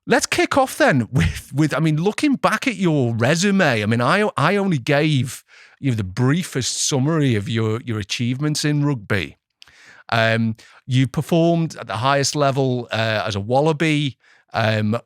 Let's kick off then with I mean, looking back at your resume. I mean, I only gave the briefest summary of your achievements in rugby. You performed at the highest level as a Wallaby,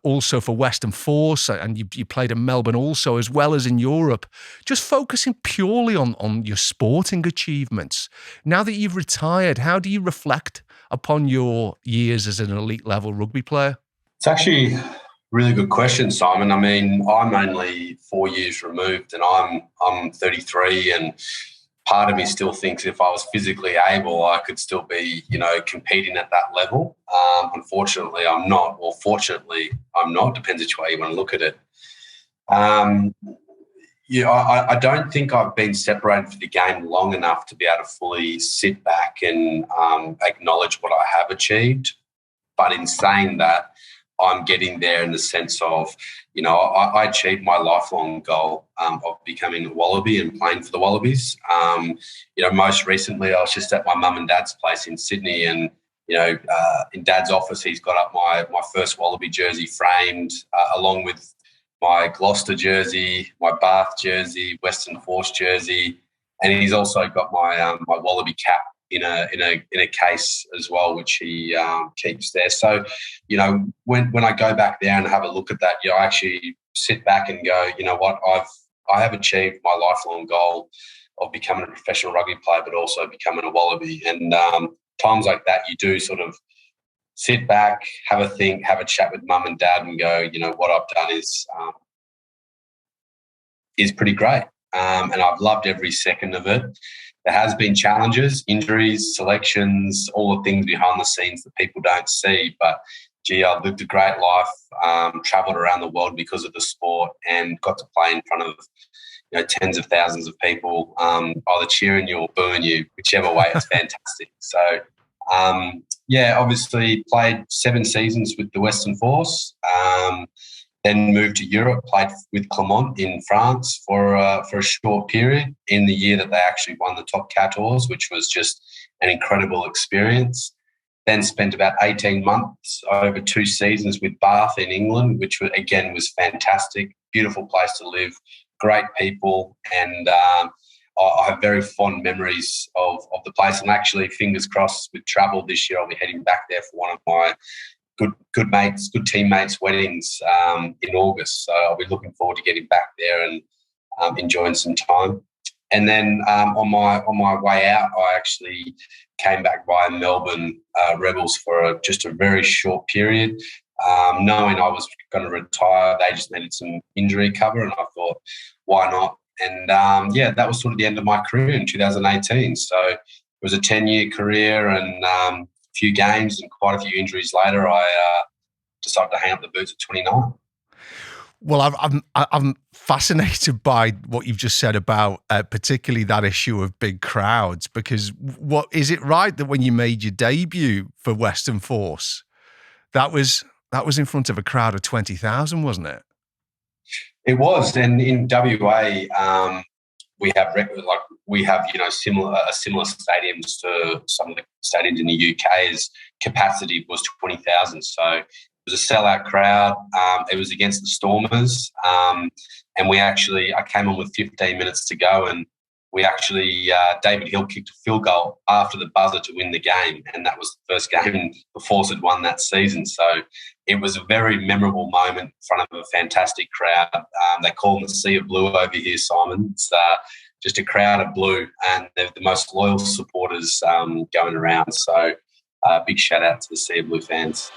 also for Western Force, and you played in Melbourne also, as well as in Europe. Just focusing purely on your sporting achievements. Now that you've retired, how do you reflect upon your years as an elite level rugby player? It's actually a really good question, Simon. I mean, I'm only 4 years removed, and I'm 33, and part of me still thinks if I was physically able, I could still be, competing at that level. Unfortunately, I'm not, or fortunately, I'm not. Depends which way you want to look at it. I don't think I've been separated from the game long enough to be able to fully sit back and acknowledge what I have achieved. But in saying that, I'm getting there in the sense of, I achieved my lifelong goal of becoming a Wallaby and playing for the Wallabies. Most recently I was just at my mum and dad's place in Sydney, and, in Dad's office, he's got up my first Wallaby jersey framed, along with my Gloucester jersey, my Bath jersey, Western Force jersey, and he's also got my my Wallaby cap in a case as well, which he keeps there. So, when I go back there and have a look at that, I actually sit back and go, you know what, I have achieved my lifelong goal of becoming a professional rugby player, but also becoming a Wallaby. And times like that, you do sort of sit back, have a think, have a chat with mum and dad, and go, what I've done is pretty great. And I've loved every second of it. There has been challenges, injuries, selections, all the things behind the scenes that people don't see. But, I've lived a great life, travelled around the world because of the sport, and got to play in front of tens of thousands of people, either cheering you or booing you, whichever way. It's fantastic. So, obviously played 7 seasons with the Western Force. Then moved to Europe, played with Clermont in France for a short period in the year that they actually won the top 14, which was just an incredible experience. Then spent about 18 months over 2 seasons with Bath in England, which again was fantastic. Beautiful place to live, great people, and I have very fond memories of the place. And actually, fingers crossed, with travel this year, I'll be heading back there for one of my good mates, good teammates' weddings in August. So I'll be looking forward to getting back there and enjoying some time. And then on my way out, I actually came back via Melbourne Rebels for just a very short period, knowing I was going to retire. They just needed some injury cover, and I thought, why not? And that was sort of the end of my career in 2018. So it was a 10-year career, and few games and quite a few injuries later, I decided to hang up the boots at 29. Well, I'm fascinated by what you've just said about particularly that issue of big crowds, because what is it right that when you made your debut for Western Force, that was in front of a crowd of 20,000, wasn't it? It was, and in WA, we have similar stadiums to some of the stadiums in the UK's capacity was 20,000. So it was a sellout crowd. It was against the Stormers, and I came on with 15 minutes to go, and we actually David Hill kicked a field goal after the buzzer to win the game, and that was the first game the Force had won that season. So it was a very memorable moment in front of a fantastic crowd. They call them the Sea of Blue over here, Simon. It's just a crowd of blue, and they're the most loyal supporters going around. So big shout out to the Sea of Blue fans.